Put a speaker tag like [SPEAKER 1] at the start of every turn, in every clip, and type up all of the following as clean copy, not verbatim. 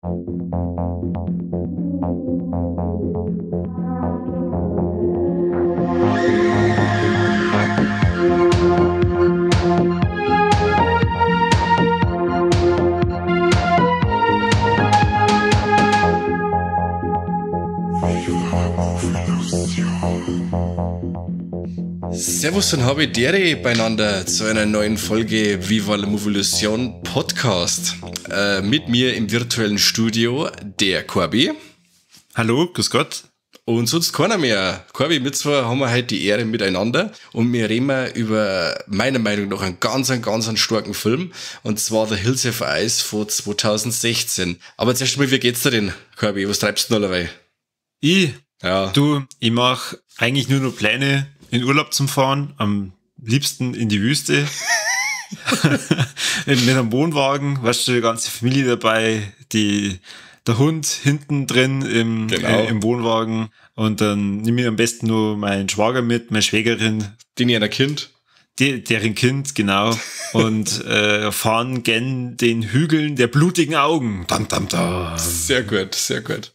[SPEAKER 1] Servus und habe dere beieinander zu einer neuen Folge Viva la Movolution Podcast. Mit mir im virtuellen Studio der Corby.
[SPEAKER 2] Hallo, grüß Gott.
[SPEAKER 1] Und sonst keiner mehr. Corby, wir zwei haben wir heute die Ehre miteinander und wir reden über, meiner Meinung nach, einen ganz starken Film, und zwar The Hills Have Eyes von 2016. Aber zuerst mal, wie geht's dir denn, Corby? Was treibst du noch dabei?
[SPEAKER 2] Ich mache eigentlich nur noch Pläne, in Urlaub zum Fahren, am liebsten in die Wüste. Mit einem Wohnwagen, weißt du, die ganze Familie dabei, der Hund hinten drin im Wohnwagen, und dann nehme ich am besten nur meinen Schwager mit, meine Schwägerin.
[SPEAKER 1] Deren Kind.
[SPEAKER 2] Deren Kind, genau. Und fahren gen den Hügeln der blutigen Augen. Dam, dam, dam.
[SPEAKER 1] Sehr gut, sehr gut.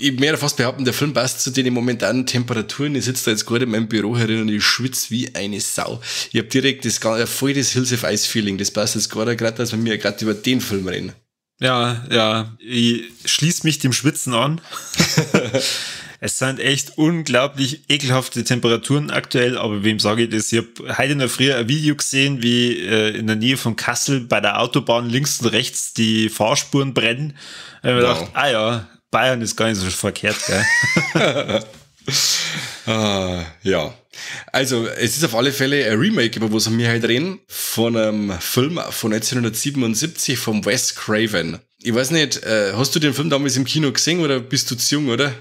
[SPEAKER 1] Ich werde fast behaupten, der Film passt zu den momentanen Temperaturen. Ich sitze da jetzt gerade in meinem Büro herin und ich schwitze wie eine Sau. Ich habe direkt voll das Hills of Ice Feeling. Das passt jetzt gerade, dass wir mir gerade über den Film reden.
[SPEAKER 2] Ja, ich schließe mich dem Schwitzen an. Es sind echt unglaublich ekelhafte Temperaturen aktuell, aber wem sage ich das? Ich habe heute noch früher ein Video gesehen, wie in der Nähe von Kassel bei der Autobahn links und rechts die Fahrspuren brennen. Da habe ich mir gedacht, Bayern ist gar nicht so verkehrt, gell?
[SPEAKER 1] Ja. Also, es ist auf alle Fälle ein Remake, über was wir heute reden, von einem Film von 1977 von Wes Craven. Ich weiß nicht, hast du den Film damals im Kino gesehen oder bist du zu jung, oder?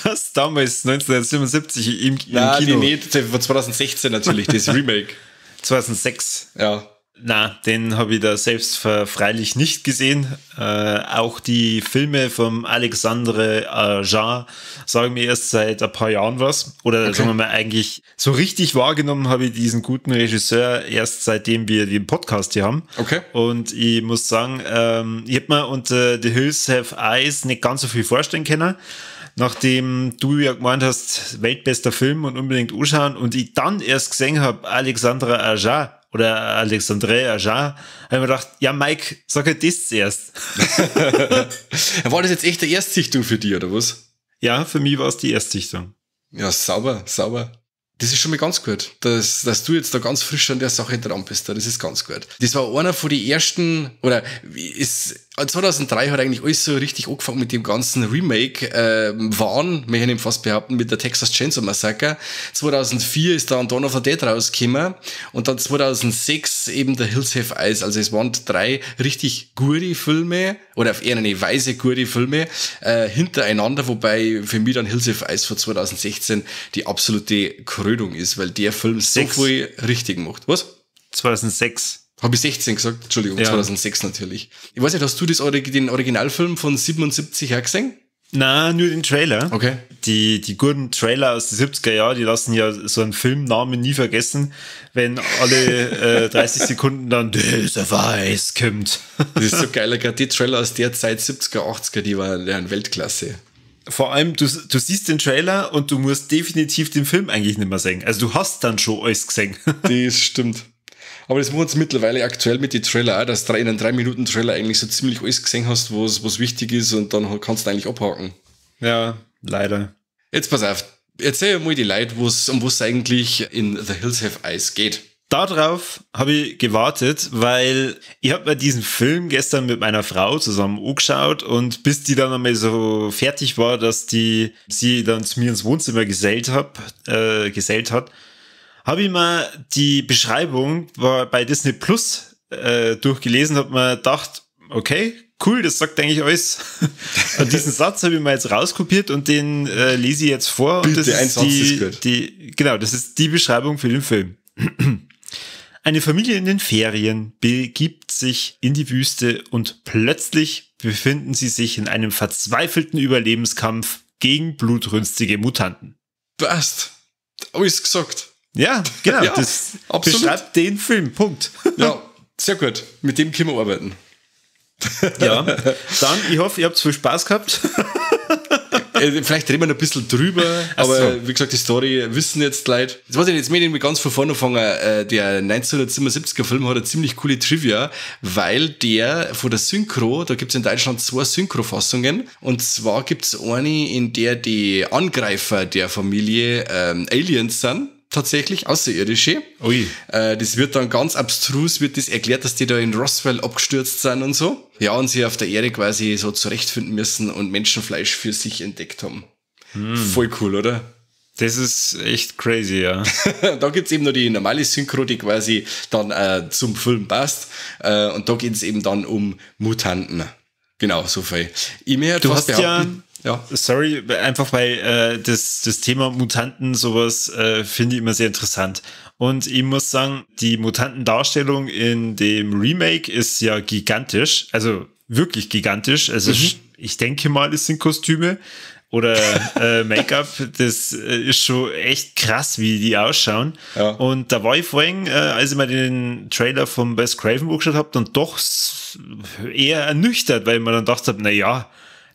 [SPEAKER 2] Was? Damals, 1977 im Kino?
[SPEAKER 1] Nein, nicht, von 2016 natürlich, das Remake.
[SPEAKER 2] 2006?
[SPEAKER 1] Ja.
[SPEAKER 2] Na, den habe ich da selbst freilich nicht gesehen. Auch die Filme vom Alexandre Aja sagen mir erst seit ein paar Jahren was. Oder sagen wir mal, eigentlich so richtig wahrgenommen habe ich diesen guten Regisseur erst seitdem wir den Podcast hier haben.
[SPEAKER 1] Okay.
[SPEAKER 2] Und ich muss sagen, ich habe mir unter The Hills Have Eyes nicht ganz so viel vorstellen können. Nachdem du ja gemeint hast, weltbester Film und unbedingt anschauen, und ich dann erst gesehen habe, Alexandre Aja, oder Alexandre Aja, habe ich mir gedacht, ja Mike, sag halt das zuerst.
[SPEAKER 1] War das jetzt echt die Erstsichtung für dich, oder was?
[SPEAKER 2] Ja, für mich war es die Erstsichtung.
[SPEAKER 1] Ja, sauber. Das ist schon mal ganz gut, dass du jetzt da ganz frisch an der Sache dran bist. Das ist ganz gut. Das war einer von den ersten, 2003 hat eigentlich alles so richtig angefangen mit dem ganzen Remake, möchte ich fast behaupten, mit der Texas Chainsaw Massacre. 2004 ist dann Dawn of the Dead rausgekommen und dann 2006 eben der Hills Have Eyes. Also es waren 3 richtig gute Filme, oder auf eine Weise gute Filme, hintereinander, wobei für mich dann Hills Have Eyes von 2016 die absolute Krönung ist, weil der Film so viel richtig macht. Was?
[SPEAKER 2] 2006.
[SPEAKER 1] Habe ich 16 gesagt? Entschuldigung, ja. 2006 natürlich. Ich weiß nicht, hast du den Originalfilm von 77 auch gesehen?
[SPEAKER 2] Nein, nur den Trailer.
[SPEAKER 1] Okay.
[SPEAKER 2] Die guten Trailer aus den 70er Jahren, die lassen ja so einen Filmnamen nie vergessen, wenn alle 30 Sekunden dann dieser Weiß kommt.
[SPEAKER 1] Das ist so geil, gerade die Trailer aus der Zeit, 70er, 80er, die waren Weltklasse.
[SPEAKER 2] Vor allem, du siehst den Trailer und du musst definitiv den Film eigentlich nicht mehr sehen. Also du hast dann schon alles gesehen.
[SPEAKER 1] Das stimmt. Aber das machen wir uns mittlerweile aktuell mit den Trailer auch, dass du in einem 3-Minuten-Trailer eigentlich so ziemlich alles gesehen hast, was wichtig ist, und dann kannst du eigentlich abhaken.
[SPEAKER 2] Ja, leider.
[SPEAKER 1] Jetzt pass auf, erzähl mal die Leute, um was eigentlich in The Hills Have Eyes geht.
[SPEAKER 2] Darauf habe ich gewartet, weil ich habe mir diesen Film gestern mit meiner Frau zusammen angeschaut, und bis die dann einmal so fertig war, dass sie dann zu mir ins Wohnzimmer gesellt hat, habe ich mal die Beschreibung bei Disney Plus durchgelesen, habe mir gedacht, okay, cool, das sagt eigentlich alles. Und diesen Satz habe ich mal jetzt rauskopiert und den lese ich jetzt vor.
[SPEAKER 1] Bitte,
[SPEAKER 2] und das
[SPEAKER 1] ein
[SPEAKER 2] ist
[SPEAKER 1] Satz ist gut.
[SPEAKER 2] das ist die Beschreibung für den Film. Eine Familie in den Ferien begibt sich in die Wüste und plötzlich befinden sie sich in einem verzweifelten Überlebenskampf gegen blutrünstige Mutanten.
[SPEAKER 1] Passt. Alles gesagt.
[SPEAKER 2] Ja, genau.
[SPEAKER 1] Ja,
[SPEAKER 2] das
[SPEAKER 1] absolut.
[SPEAKER 2] beschreibt den Film. Punkt.
[SPEAKER 1] Ja, sehr gut. Mit dem können wir arbeiten.
[SPEAKER 2] Ja, dann, ich hoffe, ihr habt viel Spaß gehabt.
[SPEAKER 1] Vielleicht reden wir noch ein bisschen drüber, aber wie gesagt, die Story wissen jetzt Leute. Jetzt muss ich jetzt mit ganz von vorne anfangen. Der 1977er Film hat eine ziemlich coole Trivia, weil der von der Synchro, da gibt es in Deutschland 2 Synchrofassungen, und zwar gibt es eine, in der die Angreifer der Familie Aliens sind. Tatsächlich, Außerirdische.
[SPEAKER 2] Ui.
[SPEAKER 1] Das wird dann ganz abstrus, wird das erklärt, dass die da in Roswell abgestürzt sind und so. Ja, und sie auf der Erde quasi so zurechtfinden müssen und Menschenfleisch für sich entdeckt haben. Voll cool, oder?
[SPEAKER 2] Das ist echt crazy, ja.
[SPEAKER 1] Da gibt's eben noch die normale Synchro, die quasi dann zum Film passt. Und da geht's eben dann um Mutanten. Genau, so viel.
[SPEAKER 2] Du hast ja, sorry, einfach weil das Thema Mutanten, sowas finde ich immer sehr interessant. Und ich muss sagen, die Mutantendarstellung in dem Remake ist ja gigantisch, also wirklich gigantisch. Also ich denke mal, es sind Kostüme oder Make-up, das ist schon echt krass, wie die ausschauen. Ja. Und da war ich vorhin, als ich mal den Trailer vom Wes Craven angeschaut habe, dann doch eher ernüchtert, weil ich mir dann gedacht habe, naja,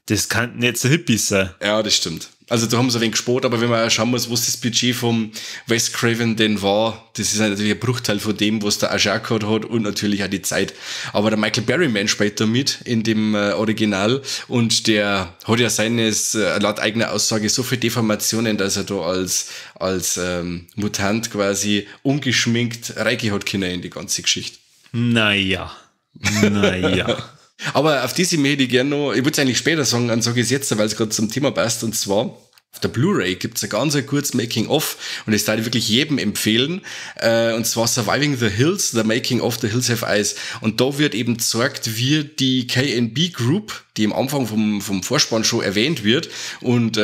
[SPEAKER 2] das kann nicht so Hippies sein.
[SPEAKER 1] Ja, das stimmt. Also da haben sie ein wenig gespart, aber wenn man auch schauen muss, was das Budget vom Wes Craven denn war, das ist natürlich ein Bruchteil von dem, was der Ajar gehabt hat und natürlich auch die Zeit. Aber der Michael Berryman spielt da mit in dem Original und der hat ja seines, laut eigener Aussage, so viele Deformationen, dass er da als Mutant quasi ungeschminkt reingehen hat können in die ganze Geschichte.
[SPEAKER 2] Naja.
[SPEAKER 1] Aber auf diese hätte ich gerne noch, ich würde es eigentlich später sagen, dann sage ich es jetzt, weil es gerade zum Thema passt, und zwar auf der Blu-ray gibt es ein ganz kurzes Making-of und das darf ich wirklich jedem empfehlen, und zwar Surviving the Hills, The Making of The Hills Have Eyes, und da wird eben gezeigt, wie die KNB Group, die am Anfang vom Vorspann schon erwähnt wird und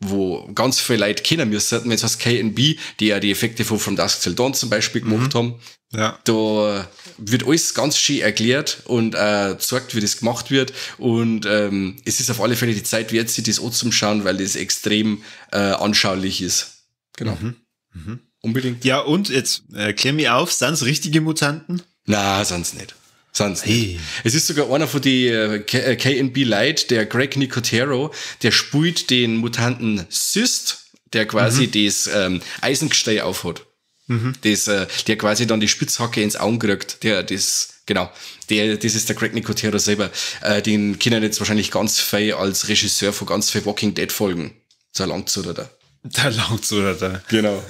[SPEAKER 1] wo ganz viele Leute kennen müssen, wenn es heißt KNB, die ja die Effekte von From Dusk Till Dawn zum Beispiel gemacht haben. Ja. Da wird alles ganz schön erklärt und gezeigt, wie das gemacht wird. Und es ist auf alle Fälle die Zeit wert, sich das anzuschauen, weil das extrem anschaulich ist. Genau. Unbedingt.
[SPEAKER 2] Ja, und jetzt klär mich auf, sind es richtige Mutanten?
[SPEAKER 1] Na, sind's nicht. Hey. Es ist sogar einer von die KNB-Leute, der Greg Nicotero, der spielt den Mutanten Cyst, der quasi das Eisengestell aufhat. Der quasi dann die Spitzhacke ins Auge kriegt. Das ist der Greg Nicotero selber. Den kennen jetzt wahrscheinlich ganz viel als Regisseur von ganz vielen Walking Dead Folgen. So ein Langzuder.
[SPEAKER 2] Der Langzuder.
[SPEAKER 1] Genau.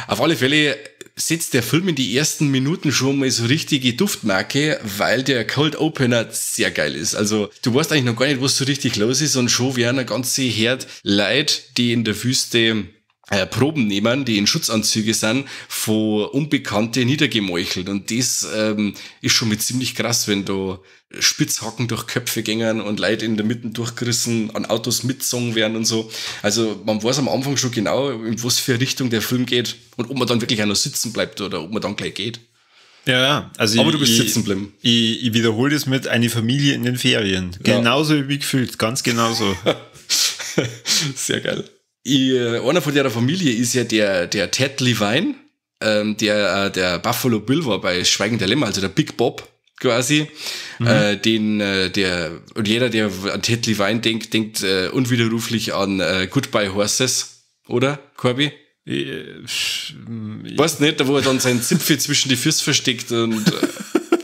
[SPEAKER 1] Auf alle Fälle setzt der Film in die ersten Minuten schon mal so richtige Duftmarke, weil der Cold Opener sehr geil ist. Also du weißt eigentlich noch gar nicht, was so richtig los ist, und schon werden eine ganze Herd Leute, die in der Wüste Proben nehmen, die in Schutzanzüge sind, von Unbekannte niedergemeuchelt. Und das ist schon mit ziemlich krass, wenn da Spitzhacken durch Köpfe gängern und Leute in der Mitte durchgerissen, an Autos mitgezogen werden und so. Also man weiß am Anfang schon genau, in was für Richtung der Film geht und ob man dann wirklich auch noch sitzen bleibt oder ob man dann gleich geht.
[SPEAKER 2] Ja, also
[SPEAKER 1] aber du bist sitzen bleiben.
[SPEAKER 2] Ich wiederhole das mit eine Familie in den Ferien. Genauso wie gefühlt, ganz genauso.
[SPEAKER 1] Sehr geil. Einer von der Familie ist ja der Ted Levine, der Buffalo Bill war bei Schweigen der Lämmer, also der Big Bob quasi. Und jeder, der an Ted Levine denkt unwiderruflich an Goodbye Horses, oder, Corby? Weißt nicht, wo er dann seinen Zipfel zwischen die Füße versteckt und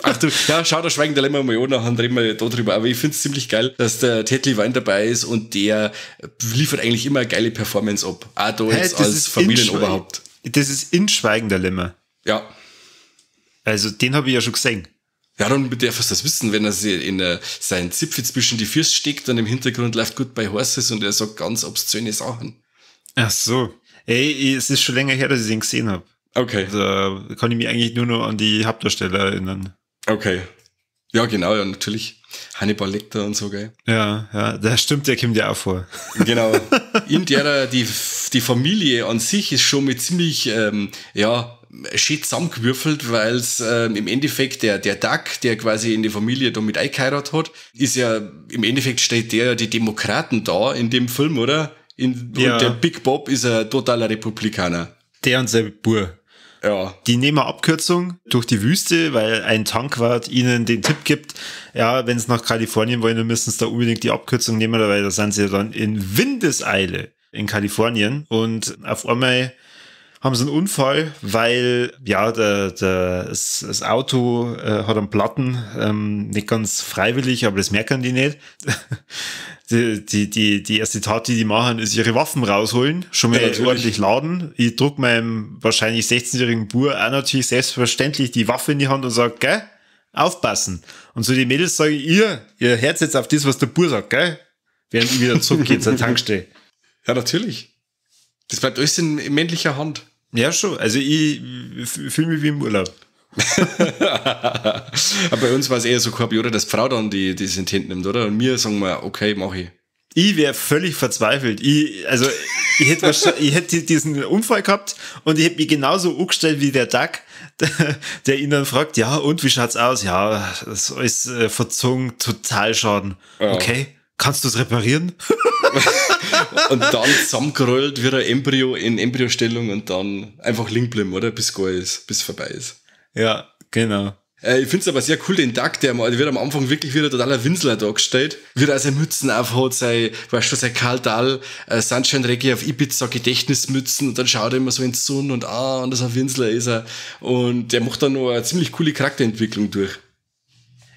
[SPEAKER 1] ach du, ja, schau da Schweigen der Lämmer mal an, dann reden wir da drüber. Aber ich find's ziemlich geil, dass der Ted Levine dabei ist und der liefert eigentlich immer eine geile Performance ab. Auch da jetzt als Familienoberhaupt.
[SPEAKER 2] Das ist in Schweigen der Lämmer.
[SPEAKER 1] Ja.
[SPEAKER 2] Also den habe ich ja schon gesehen.
[SPEAKER 1] Ja, dann darf er das wissen, wenn er sich in seinen Zipfel zwischen die Füße steckt und im Hintergrund läuft Goodbye Horses und er sagt ganz obszöne Sachen.
[SPEAKER 2] Ach so. Ey, es ist schon länger her, dass ich den gesehen habe.
[SPEAKER 1] Okay.
[SPEAKER 2] Da kann ich mich eigentlich nur noch an die Hauptdarsteller erinnern.
[SPEAKER 1] Okay. Ja, genau, ja, natürlich. Hannibal Lecter und so, gell?
[SPEAKER 2] Ja, das stimmt, der kommt ja auch vor.
[SPEAKER 1] Genau. In der, die Familie an sich ist schon mit ziemlich, schön zusammengewürfelt, weil es im Endeffekt der Duck, der quasi in die Familie da mit eingeheiratet hat, ist ja, im Endeffekt stellt der die Demokraten da in dem Film, oder? Und der Big Bob ist ein totaler Republikaner.
[SPEAKER 2] Der und sein Bur.
[SPEAKER 1] Ja.
[SPEAKER 2] Die nehmen eine Abkürzung durch die Wüste, weil ein Tankwart ihnen den Tipp gibt, ja, wenn sie nach Kalifornien wollen, dann müssen sie da unbedingt die Abkürzung nehmen, weil da sind sie ja dann in Windeseile in Kalifornien. Und auf einmal haben sie einen Unfall, weil ja das Auto hat einen Platten, nicht ganz freiwillig, aber das merken die nicht. Die erste Tat, die machen, ist ihre Waffen rausholen, schon mal ordentlich laden. Ich druck meinem wahrscheinlich 16-jährigen Bub auch natürlich selbstverständlich die Waffe in die Hand und sag, gell, aufpassen. Und so die Mädels sage ich, ihr hört jetzt auf das, was der Bub sagt, gell, während ich wieder zurückgehe zur Tankstelle.
[SPEAKER 1] Ja, natürlich. Das bleibt alles in männlicher Hand.
[SPEAKER 2] Ja, schon. Also ich fühle mich wie im Urlaub.
[SPEAKER 1] Aber bei uns war es eher so, oder dass die Frau dann die in die Hand nimmt, oder? Und wir sagen mal, okay, mach ich.
[SPEAKER 2] Ich wäre völlig verzweifelt. Ich hätte diesen Unfall gehabt und ich hätte mich genauso angestellt wie der Duck, der ihn dann fragt, ja, und wie schaut's aus? Ja, das ist alles verzogen, total Schaden. Ja. Okay, kannst du es reparieren?
[SPEAKER 1] Und dann zusammengerollt wie ein Embryo in Embryostellung und dann einfach liegen bleiben, oder? Bis vorbei ist.
[SPEAKER 2] Ja, genau.
[SPEAKER 1] Ich finde es aber sehr cool, den Duck, der wird am Anfang wirklich wieder totaler Winsler dargestellt. Wie er seine Mützen aufhat, sein Karl Dahl, Sunshine Reggae auf Ibiza Gedächtnismützen und dann schaut er immer so ins Sonne und das ist ein Winsler ist er. Und der macht dann noch eine ziemlich coole Charakterentwicklung durch.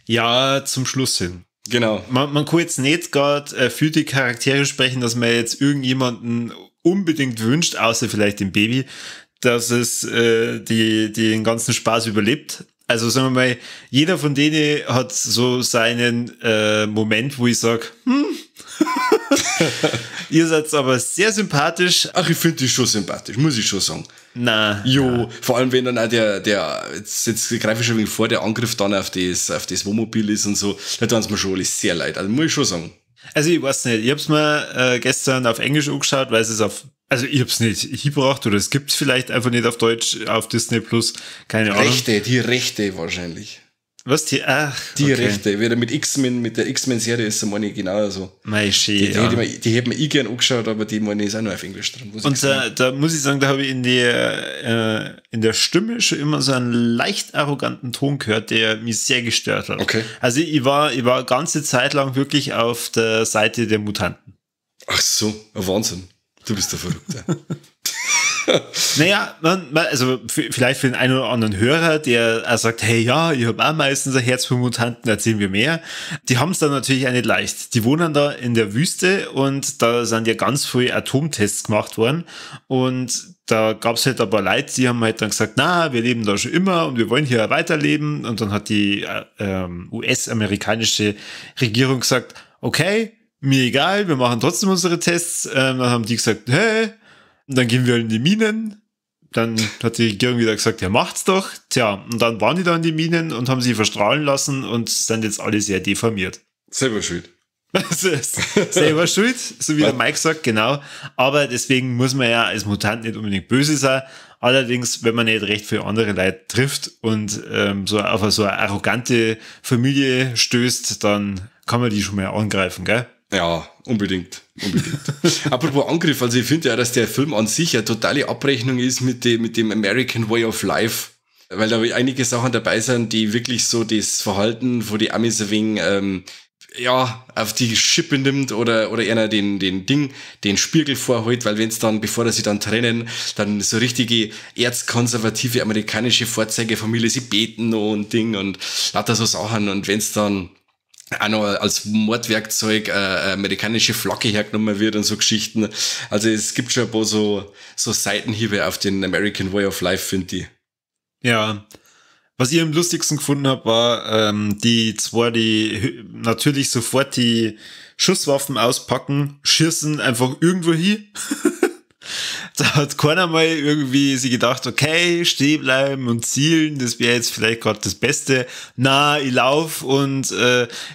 [SPEAKER 2] Ja, zum Schluss hin.
[SPEAKER 1] Genau.
[SPEAKER 2] Man kann jetzt nicht gerade für die Charaktere sprechen, dass man jetzt irgendjemanden unbedingt wünscht, außer vielleicht dem Baby, dass es den ganzen Spaß überlebt. Also sagen wir mal, jeder von denen hat so seinen Moment, wo ich sage, ihr seid aber sehr sympathisch.
[SPEAKER 1] Ach, ich finde die schon sympathisch, muss ich schon sagen.
[SPEAKER 2] Na.
[SPEAKER 1] Vor allem wenn dann auch jetzt greife ich schon ein wenig vor, der Angriff dann auf das Wohnmobil ist und so, da tun es mir schon alles sehr leid. Also muss ich schon sagen.
[SPEAKER 2] Also ich weiß nicht, ich hab's mir gestern auf Englisch angeschaut, weil ich hab's nicht hingebracht oder es gibt's vielleicht einfach nicht auf Deutsch auf Disney Plus, keine Ahnung.
[SPEAKER 1] Die Rechte wahrscheinlich.
[SPEAKER 2] Was? Die
[SPEAKER 1] Rechte, wieder mit der X-Men-Serie ist es meine genau so.
[SPEAKER 2] Die
[SPEAKER 1] hätte mir gern angeschaut, aber die meine ist auch nur auf Englisch drin.
[SPEAKER 2] Und da muss ich sagen, da habe ich in der Stimme schon immer so einen leicht arroganten Ton gehört, der mich sehr gestört hat.
[SPEAKER 1] Okay.
[SPEAKER 2] Also ich war ganze Zeit lang wirklich auf der Seite der Mutanten.
[SPEAKER 1] Ach so, Wahnsinn. Du bist der Verrückte.
[SPEAKER 2] Naja, also vielleicht für den einen oder anderen Hörer, der auch sagt, hey, ja, ich habe auch meistens ein Herz für Mutanten, erzählen wir mehr. Die haben es dann natürlich auch nicht leicht. Die wohnen da in der Wüste und da sind ja ganz viele Atomtests gemacht worden und da gab es halt ein paar Leute, die haben halt dann gesagt, na, wir leben da schon immer und wir wollen hier weiterleben. Und dann hat die US-amerikanische Regierung gesagt, okay, mir egal, wir machen trotzdem unsere Tests. Dann haben die gesagt, hey, und dann gehen wir in die Minen. Dann hat die Regierung wieder gesagt, ja, macht's doch. Tja, und dann waren die da in die Minen und haben sie verstrahlen lassen und sind jetzt alle sehr deformiert.
[SPEAKER 1] Selber schuld.
[SPEAKER 2] Selber schuld, so wie der Mike sagt, genau. Aber deswegen muss man ja als Mutant nicht unbedingt böse sein. Allerdings, wenn man nicht recht für andere Leute trifft und so auf so eine arrogante Familie stößt, dann kann man die schon mal angreifen, gell?
[SPEAKER 1] Ja, unbedingt. Apropos Angriff, also ich finde ja, dass der Film an sich eine totale Abrechnung ist mit dem American Way of Life, weil da einige Sachen dabei sind, die wirklich so das Verhalten von die Amis ein wenig, auf die Schippe nimmt oder einer den Spiegel vorholt, weil wenn's dann, bevor sie dann trennen, dann so richtige erzkonservative amerikanische Vorzeigefamilie, sie beten noch und Ding und lauter so Sachen und wenn's dann auch noch als Mordwerkzeug amerikanische Flagge hergenommen wird und so Geschichten. Also es gibt schon ein paar so Seitenhiebe auf den American Way of Life, finde ich.
[SPEAKER 2] Ja. Was ich am lustigsten gefunden habe, war die zwei, die natürlich sofort die Schusswaffen auspacken, schießen einfach irgendwo hin. Da hat keiner mal irgendwie sich gedacht, okay, stehen bleiben und zielen, das wäre jetzt vielleicht gerade das Beste. Na, ich lauf und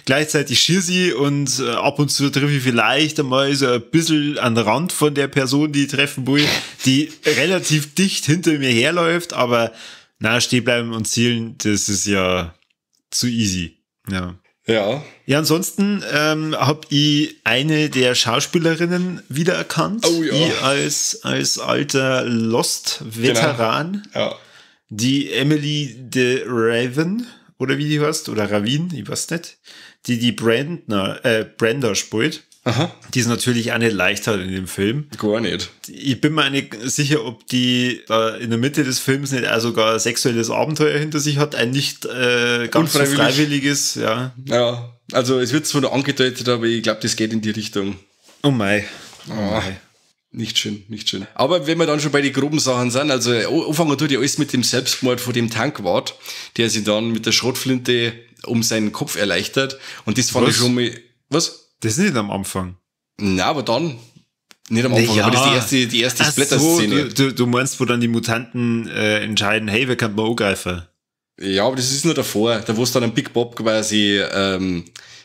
[SPEAKER 2] gleichzeitig schieße ich und ab und zu treffe ich vielleicht einmal so ein bisschen an den Rand von der Person, die ich treffen will, die relativ dicht hinter mir herläuft, aber na, stehen bleiben und zielen, das ist ja zu easy. Ja.
[SPEAKER 1] Ja.
[SPEAKER 2] Ja, ansonsten habe ich eine der Schauspielerinnen wiedererkannt.
[SPEAKER 1] Oh ja.
[SPEAKER 2] Ich als alter Lost-Veteran.
[SPEAKER 1] Genau. Ja.
[SPEAKER 2] die Emily de Raven, oder wie die heißt, oder Ravin, ich weiß nicht, die Brenda spielt.
[SPEAKER 1] Aha.
[SPEAKER 2] Die ist natürlich auch nicht leicht halt in dem Film.
[SPEAKER 1] Gar nicht.
[SPEAKER 2] Ich bin mir nicht sicher, ob die da in der Mitte des Films nicht auch sogar ein sexuelles Abenteuer hinter sich hat, ein nicht ganz so freiwilliges, ja.
[SPEAKER 1] Ja, also es wird zwar noch angedeutet, aber ich glaube, das geht in die Richtung.
[SPEAKER 2] Oh mei.
[SPEAKER 1] Nicht schön, nicht schön. Aber wenn wir dann schon bei den groben Sachen sind, also anfangen tut ja alles mit dem Selbstmord von dem Tankwart, der sich dann mit der Schrotflinte um seinen Kopf erleichtert. Und das fand ich schon mal... Was?
[SPEAKER 2] Das ist nicht am Anfang.
[SPEAKER 1] Na, aber dann... Nicht am Anfang, aber das ist die erste Splatter-Szene.
[SPEAKER 2] Du meinst, wo dann die Mutanten entscheiden, hey, wer kann man angreifen?
[SPEAKER 1] Ja, aber das ist nur davor, da wo es dann einen Big Bob quasi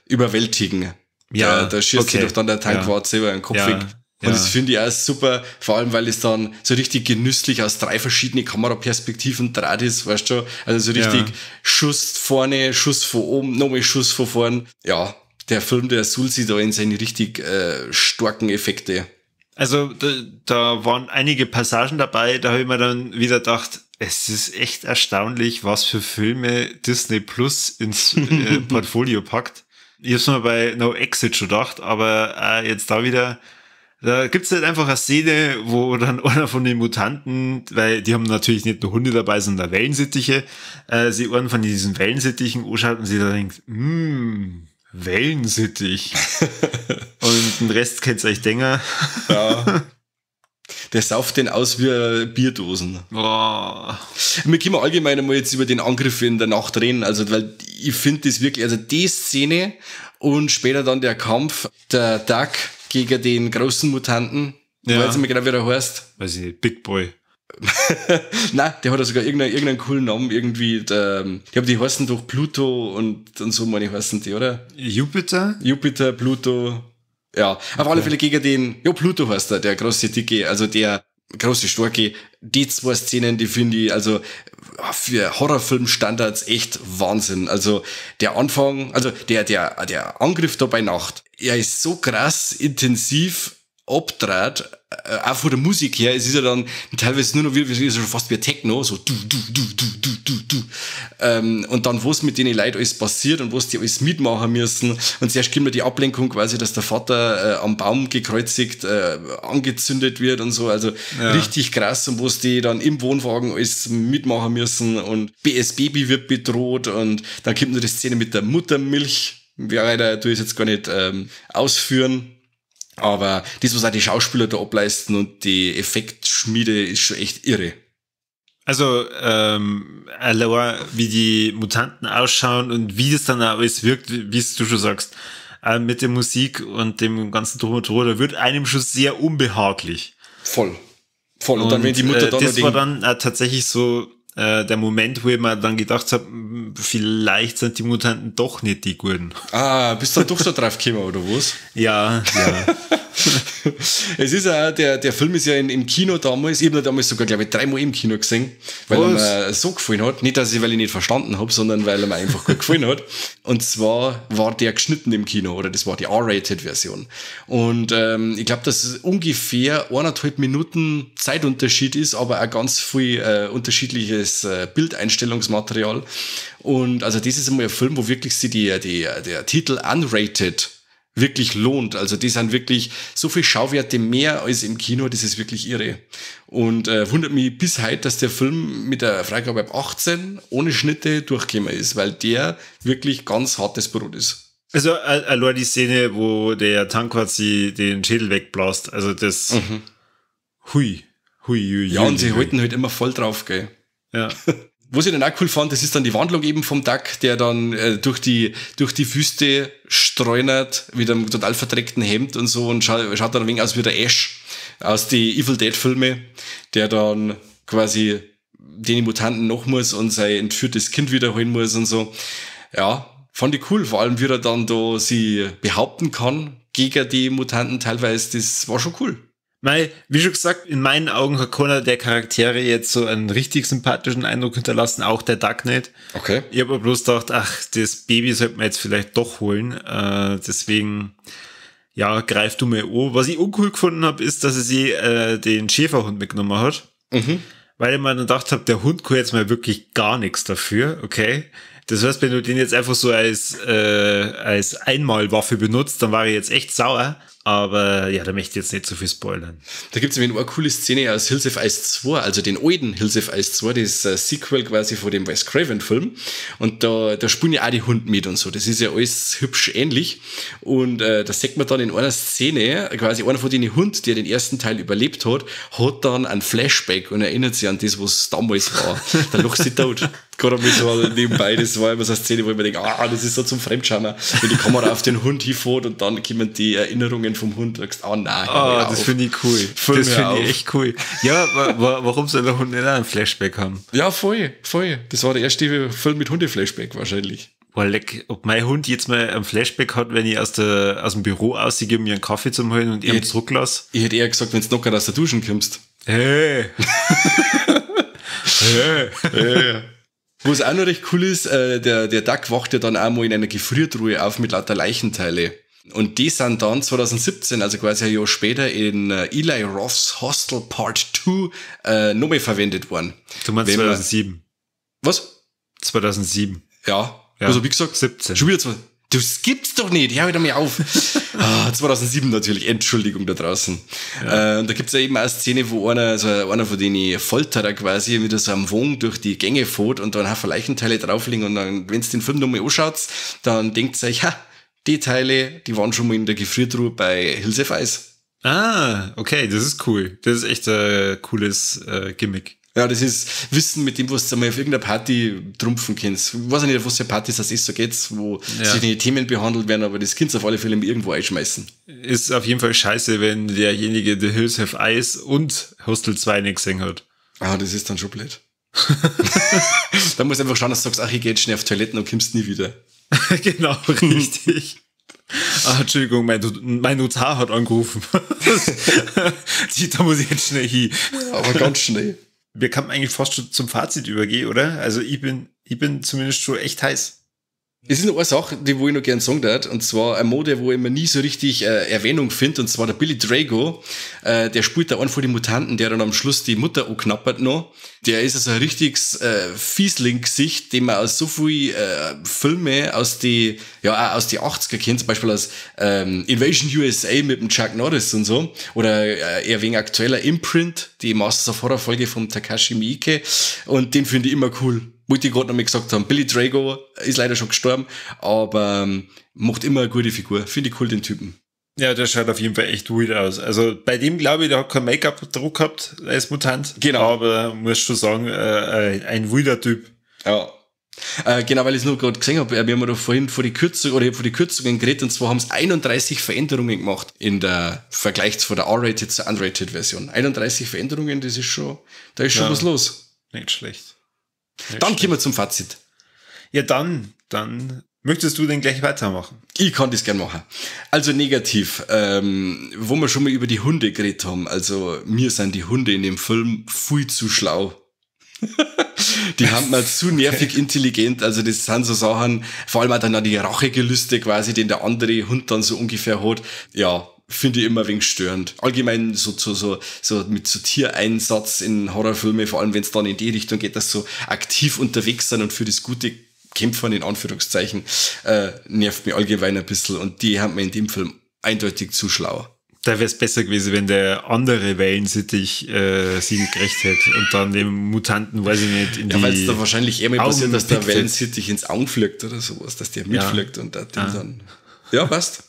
[SPEAKER 1] überwältigen.
[SPEAKER 2] Ja,
[SPEAKER 1] da schießt sich doch dann der Tankwart selber in den Kopf weg. Und das finde ich auch super, vor allem, weil es dann so richtig genüsslich aus 3 verschiedene Kameraperspektiven dreht ist, weißt du? Also so richtig Schuss vorne, Schuss von oben, nochmal Schuss von vorne. Ja, der Film, der suhlt sich da in seine richtig starken Effekte.
[SPEAKER 2] Also da waren einige Passagen dabei, da habe ich mir dann wieder gedacht, es ist echt erstaunlich, was für Filme Disney Plus ins Portfolio packt. Ich hab's mir bei No Exit schon gedacht, aber jetzt da wieder, da gibt's halt einfach eine Szene, wo dann einer von den Mutanten, weil die haben natürlich nicht nur Hunde dabei, sondern Wellensittiche, sie einen von diesen Wellensittichen anschaut und sie da denkt, Wellensittich. Und den Rest kennt's euch denken.
[SPEAKER 1] Ja. Der sauft den aus wie Bierdosen.
[SPEAKER 2] Oh.
[SPEAKER 1] Wir können allgemein einmal jetzt über den Angriff in der Nacht reden, also, weil ich finde das wirklich, also die Szene und später dann der Kampf, der Duck gegen den großen Mutanten, weiß ich mir genau, wie der heißt.
[SPEAKER 2] Weiß ich nicht, Big Boy.
[SPEAKER 1] Nein, der hat ja sogar irgendeinen coolen Namen, irgendwie, ich glaube, die heißen doch Pluto und so, meine ich, heißen die, oder? Jupiter, Pluto, ja, auf alle Fälle gegen den, ja, Pluto heißt der große Dicke, also der große Starke, die 2 Szenen, die finde ich, also für Horrorfilmstandards echt Wahnsinn. Also der Anfang, also der Angriff da bei Nacht, er ist so krass intensiv abdreht, auch von der Musik her, es ist ja dann teilweise nur noch wie schon fast wie Techno, so du. Und dann, was mit denen Leuten alles passiert und was die alles mitmachen müssen. Und zuerst kommt mir die Ablenkung quasi, dass der Vater am Baum gekreuzigt, angezündet wird und so. Also richtig krass. Und was die dann im Wohnwagen alles mitmachen müssen. Und das Baby wird bedroht. Und dann kommt noch die Szene mit der Muttermilch. Weiter tue ich jetzt gar nicht ausführen. Aber das, was auch die Schauspieler da ableisten und die Effektschmiede, ist schon echt irre.
[SPEAKER 2] Also, allein wie die Mutanten ausschauen und wie das dann auch alles wirkt, wie es du schon sagst, mit der Musik und dem ganzen Drum und Dran, da wird einem schon sehr unbehaglich.
[SPEAKER 1] Voll. Und dann, wenn die Mutter dann
[SPEAKER 2] das war dann tatsächlich so der Moment, wo ich mir dann gedacht habe, vielleicht sind die Mutanten doch nicht die Guten.
[SPEAKER 1] Bist du dann doch so drauf gekommen, oder was?
[SPEAKER 2] Ja.
[SPEAKER 1] Es ist ja, der Film ist ja im Kino damals, ich habe ihn damals sogar, glaube ich, 3-mal im Kino gesehen, weil er mir so gefallen hat. Nicht, weil ich nicht verstanden habe, sondern weil er mir einfach gut gefallen hat. Und zwar war der geschnitten im Kino, oder das war die R-Rated-Version. Und ich glaube, dass es ungefähr 1,5 Minuten Zeitunterschied ist, aber auch ganz viel unterschiedliches Bildeinstellungsmaterial. Und also das ist einmal ein Film, wo wirklich sie der Titel Unrated wirklich lohnt. Also die sind wirklich so viel Schauwerte mehr als im Kino, das ist wirklich irre. Und wundert mich bis heute, dass der Film mit der Freigabe ab 18 ohne Schnitte durchgekommen ist, weil der wirklich ganz hartes Brot ist.
[SPEAKER 2] Also allein die Szene, wo der Tank quasi den Schädel wegblasst, also das hui.
[SPEAKER 1] Ja, und sie halten halt immer voll drauf, gell.
[SPEAKER 2] Ja.
[SPEAKER 1] Was ich dann auch cool fand, das ist dann die Wandlung eben vom Duck, der dann durch die Wüste streunert mit einem total verdreckten Hemd und so und schaut dann ein wenig aus wie der Ash aus die Evil Dead Filme, der dann quasi den Mutanten noch muss und sein entführtes Kind wiederholen muss und so. Ja, fand ich cool, vor allem wie er dann da sie behaupten kann gegen die Mutanten teilweise, das war schon cool.
[SPEAKER 2] Weil, wie schon gesagt, in meinen Augen hat keiner der Charaktere jetzt so einen richtig sympathischen Eindruck hinterlassen, auch der Duck nicht.
[SPEAKER 1] Okay.
[SPEAKER 2] Ich habe bloß gedacht, das Baby sollte man jetzt vielleicht doch holen. Deswegen, ja, greif du mir an. Was ich uncool gefunden habe, ist, dass sie den Schäferhund mitgenommen hat. Mhm. weil ich mir dann gedacht habe, der Hund kann jetzt mal wirklich gar nichts dafür, okay? Das heißt, wenn du den jetzt einfach so als Einmalwaffe benutzt, dann war ich jetzt echt sauer. Aber ja, da möchte ich jetzt nicht so viel spoilern.
[SPEAKER 1] Da gibt es nämlich eine coole Szene aus Hills of Ice 2, also den alten Hills of Ice 2, das Sequel quasi von dem Wes Craven-Film. Und da spielen ja auch die Hunde mit und so. Das ist ja alles hübsch ähnlich. Und da sieht man dann in einer Szene, quasi einer von den Hunden, der den ersten Teil überlebt hat dann ein Flashback und erinnert sich an das, was damals war. Da lacht sie tot. Gerade ein bisschen nebenbei, das war immer so eine Szene, wo ich mir denke, das ist so zum Fremdschauen, wenn die Kamera auf den Hund hinfährt und dann kommen die Erinnerungen vom Hund und sagst, nein.
[SPEAKER 2] Das finde ich cool. Das finde ich echt cool. Ja, warum soll der Hund nicht einen Flashback haben?
[SPEAKER 1] Ja, voll. Das war der erste Film mit Hunde-Flashback wahrscheinlich.
[SPEAKER 2] Boah, leck, ob mein Hund jetzt mal ein Flashback hat, wenn ich aus dem Büro ausgehe, um mir einen Kaffee zu holen und ihn zurücklasse.
[SPEAKER 1] Ich hätte eher gesagt, wenn du noch aus der Duschen kommst.
[SPEAKER 2] Hey.
[SPEAKER 1] Was auch noch recht cool ist, der Duck wacht ja dann auch mal in einer Gefriertruhe auf mit lauter Leichenteile. Und die sind dann 2017, also quasi ein Jahr später, in Eli Roths Hostel Part 2 nochmal verwendet worden.
[SPEAKER 2] Du meinst 2007?
[SPEAKER 1] Was?
[SPEAKER 2] 2007.
[SPEAKER 1] Ja. Also wie gesagt,
[SPEAKER 2] 17.
[SPEAKER 1] Schon wieder das gibt's doch nicht, hör wieder mal auf. 2007 natürlich, Entschuldigung da draußen. Ja. Und da gibt's ja eben auch eine Szene, wo einer von denen Folterer quasi mit so einem Wagen durch die Gänge fährt und dann ein Haufen Leichenteile drauflegen und dann, wenn's den Film nochmal anschaut, dann denkt ihr euch, die Teile, die waren schon mal in der Gefriertruhe bei Hills of Ice.
[SPEAKER 2] Okay, das ist cool. Das ist echt ein cooles Gimmick.
[SPEAKER 1] Ja, das ist Wissen, mit dem, was du mal auf irgendeiner Party trumpfen kannst. Ich weiß nicht, auf was für Partys das ist, so geht's, wo sich die Themen behandelt werden, aber das kannst du auf alle Fälle irgendwo einschmeißen.
[SPEAKER 2] Ist auf jeden Fall scheiße, wenn derjenige The Hills Have Ice und Hostel 2 nicht gesehen hat.
[SPEAKER 1] Das ist dann schon blöd. Da musst du einfach schauen, dass du sagst, ich geh jetzt schnell auf Toiletten und kommst nie wieder.
[SPEAKER 2] Genau, richtig. Entschuldigung, mein Notar hat angerufen. Da muss ich jetzt schnell hin.
[SPEAKER 1] Aber ganz schnell.
[SPEAKER 2] Wir können eigentlich fast schon zum Fazit übergehen, oder? Also ich bin zumindest schon echt heiß.
[SPEAKER 1] Es ist noch eine Sache, die wo ich noch gerne sagen darf, und zwar eine Mode, wo ich mir nie so richtig Erwähnung finde, und zwar der Billy Drago, der spielt da einen von den Mutanten, der dann am Schluss die Mutter anknappert noch. Der ist also ein richtiges Fiesling-Gesicht, den man aus so viel Filme aus die 80er kennt, zum Beispiel aus Invasion USA mit dem Chuck Norris und so, oder eher wegen aktueller Imprint, die Masters of Horror Folge vom Takashi Miike, und den finde ich immer cool. Wollte ich gerade noch mal gesagt haben, Billy Drago ist leider schon gestorben, aber macht immer eine gute Figur. Finde ich cool, den Typen.
[SPEAKER 2] Ja, der schaut auf jeden Fall echt weird aus. Also bei dem glaube ich, der hat kein Make-up-Druck gehabt als Mutant.
[SPEAKER 1] Genau.
[SPEAKER 2] Aber muss schon sagen, ein weirder Typ.
[SPEAKER 1] Ja. Genau, weil ich es nur gerade gesehen habe, wir haben da vorhin von die Kürzungen geredet, und zwar haben es 31 Veränderungen gemacht in der Vergleich von der R-Rated zur Unrated Version. 31 Veränderungen, da ist schon was los.
[SPEAKER 2] Nicht schlecht.
[SPEAKER 1] Dann kommen wir zum Fazit.
[SPEAKER 2] Ja, dann möchtest du denn gleich weitermachen?
[SPEAKER 1] Ich kann das gern machen. Also negativ, wo wir schon mal über die Hunde geredet haben, also mir sind die Hunde in dem Film viel zu schlau. Die haben mal zu nervig intelligent, also das sind so Sachen, vor allem auch dann die Rachegelüste quasi, den der andere Hund dann so ungefähr hat. Ja, finde ich immer ein wenig störend. Allgemein so mit so Tiereinsatz in Horrorfilme, vor allem wenn es dann in die Richtung geht, dass so aktiv unterwegs sind und für das Gute kämpfen, in Anführungszeichen, nervt mich allgemein ein bisschen, und die haben mir in dem Film eindeutig zu schlau.
[SPEAKER 2] Da wäre es besser gewesen, wenn der andere Wellensittich sie gerecht hätte und dann dem Mutanten, weiß ich nicht, in die
[SPEAKER 1] weil es da wahrscheinlich eher mal passiert, dass der
[SPEAKER 2] Augen
[SPEAKER 1] Wellensittich ins Auge fliegt oder sowas, dass der mitfliegt und der dann... Ja, passt.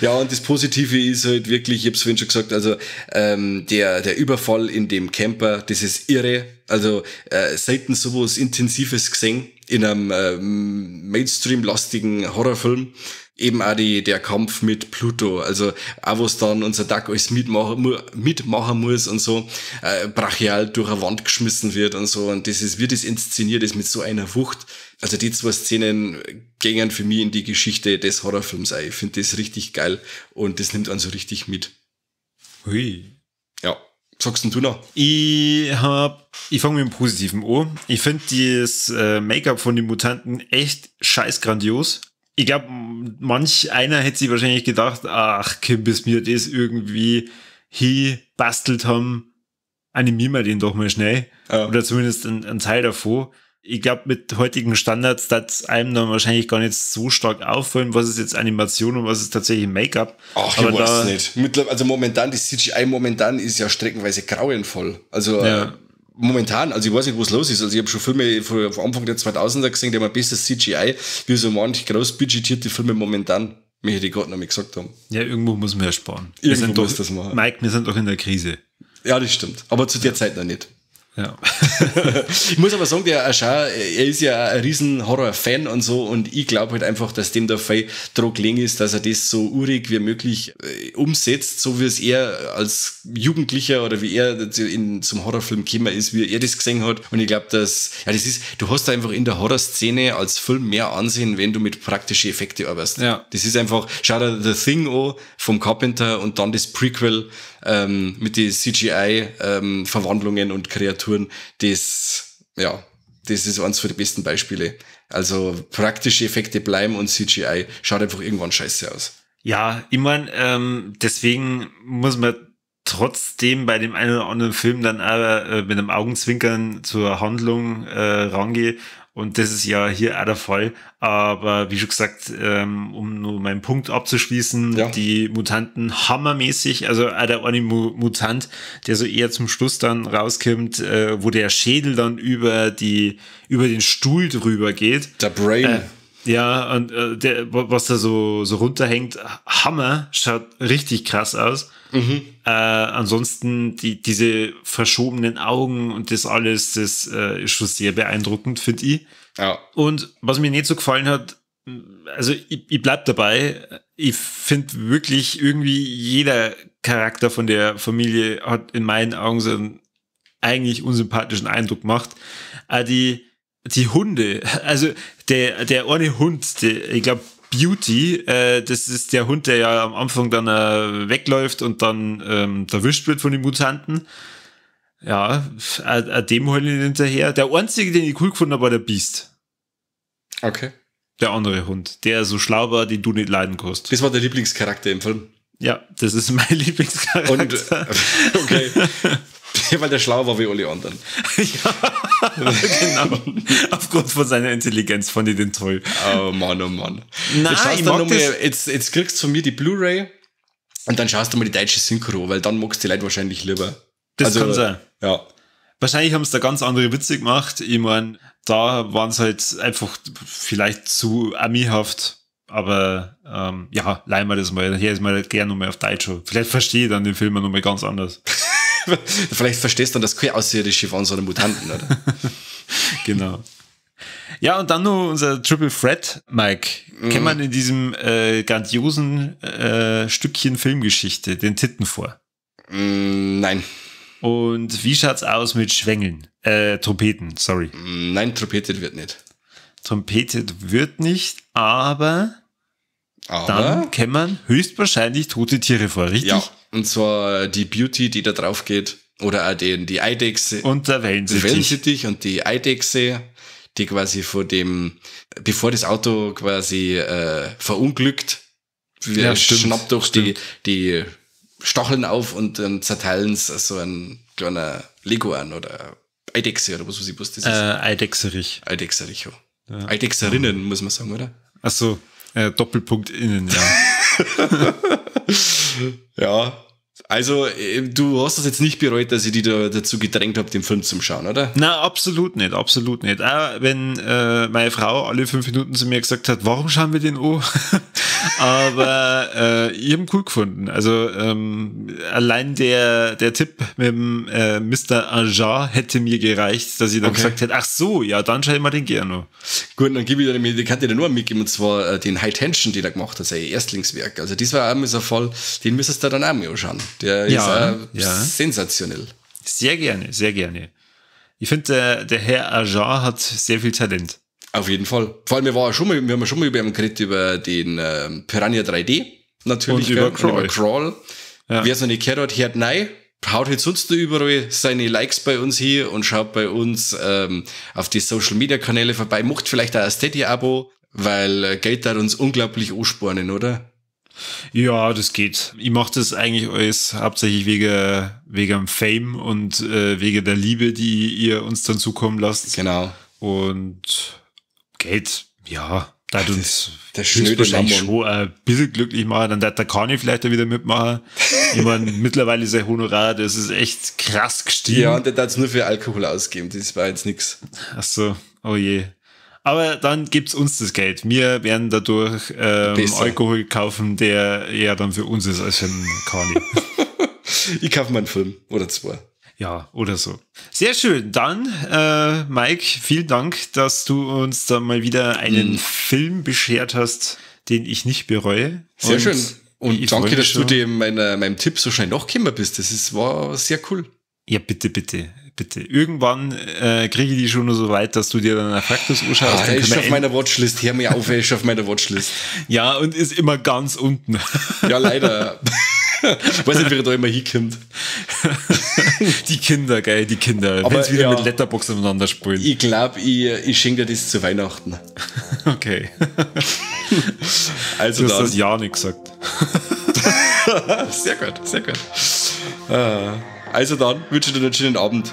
[SPEAKER 1] Ja, und das Positive ist halt wirklich, ich hab's vorhin schon gesagt, also der Überfall in dem Camper, das ist irre. Also selten sowas Intensives gesehen in einem Mainstream-lastigen Horrorfilm. Eben auch der Kampf mit Pluto, also auch was dann unser Duck alles mitmachen muss und so, brachial durch eine Wand geschmissen wird und so, und wie das inszeniert ist mit so einer Wucht. Also die zwei Szenen gingen für mich in die Geschichte des Horrorfilms ein. Ich finde das richtig geil, und das nimmt einen so richtig mit.
[SPEAKER 2] Hui.
[SPEAKER 1] Ja. Sagst denn du noch?
[SPEAKER 2] Ich fange mit dem Positiven an. Ich finde das Make-up von den Mutanten echt scheiß grandios. Ich glaube, manch einer hätte sich wahrscheinlich gedacht, ach, Kim, bis mir das irgendwie bastelt haben. animieren wir den doch mal schnell.
[SPEAKER 1] Ja.
[SPEAKER 2] Oder zumindest ein Teil davon. Ich glaube, mit heutigen Standards das einem dann wahrscheinlich gar nicht so stark auffallen, was ist jetzt Animation und was ist tatsächlich Make-up.
[SPEAKER 1] Ach, ich weiß es nicht. Also momentan, die CGI momentan ist ja streckenweise grauenvoll. Also momentan, also ich weiß nicht, was los ist. Also ich habe schon Filme von Anfang der 2000er gesehen, die haben ein besseres CGI, wie so manche großbudgetierte Filme momentan. Mir hätte ich gerade noch mal gesagt haben.
[SPEAKER 2] Ja, irgendwo muss man ja sparen.
[SPEAKER 1] Irgendwo muss das machen.
[SPEAKER 2] Mike, wir sind doch in der Krise.
[SPEAKER 1] Ja, das stimmt. Aber zu der Zeit noch nicht.
[SPEAKER 2] Ja.
[SPEAKER 1] Ich muss aber sagen, er ist ja ein riesen Horror-Fan und so, und ich glaube halt einfach, dass dem da viel dran gelegen ist, dass er das so urig wie möglich umsetzt, so wie es er als Jugendlicher oder wie er zum Horrorfilm gekommen ist, wie er das gesehen hat. Und ich glaube, das ist, du hast einfach in der Horrorszene als Film mehr Ansehen, wenn du mit praktischen Effekten arbeitest.
[SPEAKER 2] Ja.
[SPEAKER 1] Das ist einfach, schau dir The Thing an vom Carpenter und dann das Prequel mit den CGI-Verwandlungen und Kreaturen, das ist eins von den besten Beispiele. Also praktische Effekte bleiben und CGI schaut einfach irgendwann scheiße aus.
[SPEAKER 2] Ja, ich meine, deswegen muss man trotzdem bei dem einen oder anderen Film dann auch mit einem Augenzwinkern zur Handlung rangehen. Und das ist ja hier auch der Fall. Aber wie schon gesagt, um nur meinen Punkt abzuschließen, die Mutanten hammermäßig, also auch der eine Mutant, der so eher zum Schluss dann rauskommt, wo der Schädel dann über den Stuhl drüber geht.
[SPEAKER 1] Der Brain.
[SPEAKER 2] Ja, und was da so runterhängt, Hammer, schaut richtig krass aus. Ansonsten diese verschobenen Augen und das alles, das ist schon sehr beeindruckend, finde ich.
[SPEAKER 1] Ja.
[SPEAKER 2] Und was mir nicht so gefallen hat, also ich bleib dabei, ich finde wirklich irgendwie jeder Charakter von der Familie hat in meinen Augen so einen eigentlich unsympathischen Eindruck gemacht. Die Hunde, also der eine Hund, ich glaube Beauty, das ist der Hund, der ja am Anfang dann wegläuft und dann erwischt wird von den Mutanten. Ja, dem heulen die hinterher. Der einzige, den ich cool gefunden habe, war der Beast.
[SPEAKER 1] Okay.
[SPEAKER 2] Der andere Hund, der so schlau war, den du nicht leiden kannst.
[SPEAKER 1] Das war der Lieblingscharakter im Film.
[SPEAKER 2] Ja, das ist mein Lieblingscharakter.
[SPEAKER 1] Und, okay. Weil der schlau war wie alle anderen.
[SPEAKER 2] Ja, genau. Aufgrund von seiner Intelligenz fand ich den toll.
[SPEAKER 1] Oh Mann, oh Mann.
[SPEAKER 2] Nein,
[SPEAKER 1] jetzt kriegst du von mir die Blu-ray und dann schaust du mal die deutsche Synchro, weil dann magst du die Leute wahrscheinlich lieber.
[SPEAKER 2] Das kann sein.
[SPEAKER 1] Ja.
[SPEAKER 2] Wahrscheinlich haben sie da ganz andere Witze gemacht. Ich meine, da waren es halt einfach vielleicht zu amihaft. Aber leihen wir das mal. Hier ist mal gerne nochmal auf Deutsch. Vielleicht verstehe ich dann den Film nochmal ganz anders.
[SPEAKER 1] Vielleicht verstehst du dann, dass keine Außerirdische waren, sondern Mutanten, oder?
[SPEAKER 2] Genau. Ja, und dann noch unser Triple Threat, Mike. Kennt man in diesem grandiosen Stückchen Filmgeschichte den Titten vor?
[SPEAKER 1] Nein.
[SPEAKER 2] Und wie schaut's aus mit Schwängeln? Trompeten, sorry.
[SPEAKER 1] Nein, trompetet wird nicht.
[SPEAKER 2] Trompetet wird nicht, aber dann kennt man höchstwahrscheinlich tote Tiere vor, richtig?
[SPEAKER 1] Ja, und zwar die Beauty, die da drauf geht, oder auch die Eidechse.
[SPEAKER 2] Und der Wellensittich.
[SPEAKER 1] Und die Eidechse, die quasi bevor das Auto quasi verunglückt, schnappt doch die Stacheln auf und dann zerteilen sie so ein kleiner Lego an oder Eidechse oder was weiß ich, was das ist.
[SPEAKER 2] Eidechserich.
[SPEAKER 1] Eidechserich, ja. Eidechserinnen, muss man sagen, oder?
[SPEAKER 2] Ach so, Doppelpunkt innen, ja.
[SPEAKER 1] Ja, also du hast das jetzt nicht bereut, dass ich dich dazu gedrängt habe, den Film zu schauen, oder?
[SPEAKER 2] Na, absolut nicht, absolut nicht. Auch wenn meine Frau alle 5 Minuten zu mir gesagt hat, warum schauen wir den an? Aber ich habe ihn cool gefunden. Also allein der Tipp mit dem Mr. Ajar hätte mir gereicht, dass ich dann gesagt hätte, ach so, ja, dann schaue ich mal den gerne.
[SPEAKER 1] Gut, dann gebe ich dir, die kann ich dir nur mitgeben, und zwar den High Tension, den er gemacht hat, sein Erstlingswerk. Also das war auch mal so ein Fall, den müsstest du dann auch mal anschauen. Der ist sensationell.
[SPEAKER 2] Sehr gerne, sehr gerne. Ich finde, der Herr Ajar hat sehr viel Talent.
[SPEAKER 1] Auf jeden Fall. Vor allem, wir haben schon mal über ihn geredet, über den Piranha 3D. Natürlich.
[SPEAKER 2] Und über
[SPEAKER 1] Crawl. Ja. Wer es noch nicht gehört hat, hört nein. Haut jetzt sonst überall seine Likes bei uns hier und schaut bei uns auf die Social Media Kanäle vorbei. Macht vielleicht auch ein Steady-Abo, weil Geld da uns unglaublich anspornen, oder?
[SPEAKER 2] Ja, das geht. Ich mache das eigentlich alles hauptsächlich wegen Fame und wegen der Liebe, die ihr uns dann zukommen lasst.
[SPEAKER 1] Genau.
[SPEAKER 2] Und Geld, ja, da hat uns
[SPEAKER 1] der schnöde
[SPEAKER 2] wahrscheinlich
[SPEAKER 1] Mammon.
[SPEAKER 2] schon ein bisschen glücklich machen. Dann darf der Kani vielleicht auch wieder mitmachen. Ich meine, mittlerweile sein Honorar, das ist echt krass gestiegen.
[SPEAKER 1] Ja, und der darf es nur für Alkohol ausgeben. Das war jetzt nix.
[SPEAKER 2] Ach so, oh je. Aber dann gibt's uns das Geld. Wir werden dadurch Alkohol kaufen, der eher dann für uns ist als für den Kani.
[SPEAKER 1] Ich kaufe mal einen Film oder zwei.
[SPEAKER 2] Ja, oder so. Sehr schön. Dann, Mike, vielen Dank, dass du uns da mal wieder einen Film beschert hast, den ich nicht bereue.
[SPEAKER 1] Sehr schön. Und
[SPEAKER 2] ich
[SPEAKER 1] danke,
[SPEAKER 2] freu mich
[SPEAKER 1] dass du
[SPEAKER 2] schon.
[SPEAKER 1] dem meinem Tipp so schnell nachgekommen bist. War sehr cool.
[SPEAKER 2] Ja, bitte, bitte, bitte. Irgendwann kriege ich die schon nur so weit, dass du dir dann ein Faktus anschaust.
[SPEAKER 1] Er ist auf meiner Watchlist. Hör mir auf, er ist auf meiner Watchlist.
[SPEAKER 2] Ja, und ist immer ganz unten.
[SPEAKER 1] Ja, leider. Weiß nicht, wie er da immer hinkommt.
[SPEAKER 2] Die Kinder, geil, die Kinder.
[SPEAKER 1] Aber
[SPEAKER 2] wenn sie wieder
[SPEAKER 1] ja.
[SPEAKER 2] mit Letterboxd miteinander spielen.
[SPEAKER 1] Ich glaube, ich schenke dir das zu Weihnachten.
[SPEAKER 2] Okay.
[SPEAKER 1] Also
[SPEAKER 2] Du hast
[SPEAKER 1] dann.
[SPEAKER 2] das ja nicht gesagt.
[SPEAKER 1] Sehr gut, sehr gut. Also dann, wünsche dir einen schönen Abend.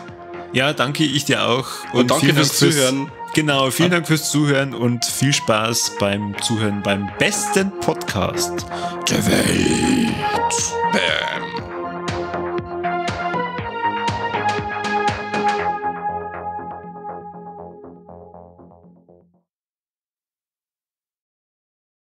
[SPEAKER 2] Ja, danke ich dir auch.
[SPEAKER 1] Und danke
[SPEAKER 2] vielen
[SPEAKER 1] fürs
[SPEAKER 2] Dank
[SPEAKER 1] Zuhören.
[SPEAKER 2] Genau, vielen Dank fürs Zuhören und viel Spaß beim Zuhören beim besten Podcast der Welt.
[SPEAKER 1] Bam.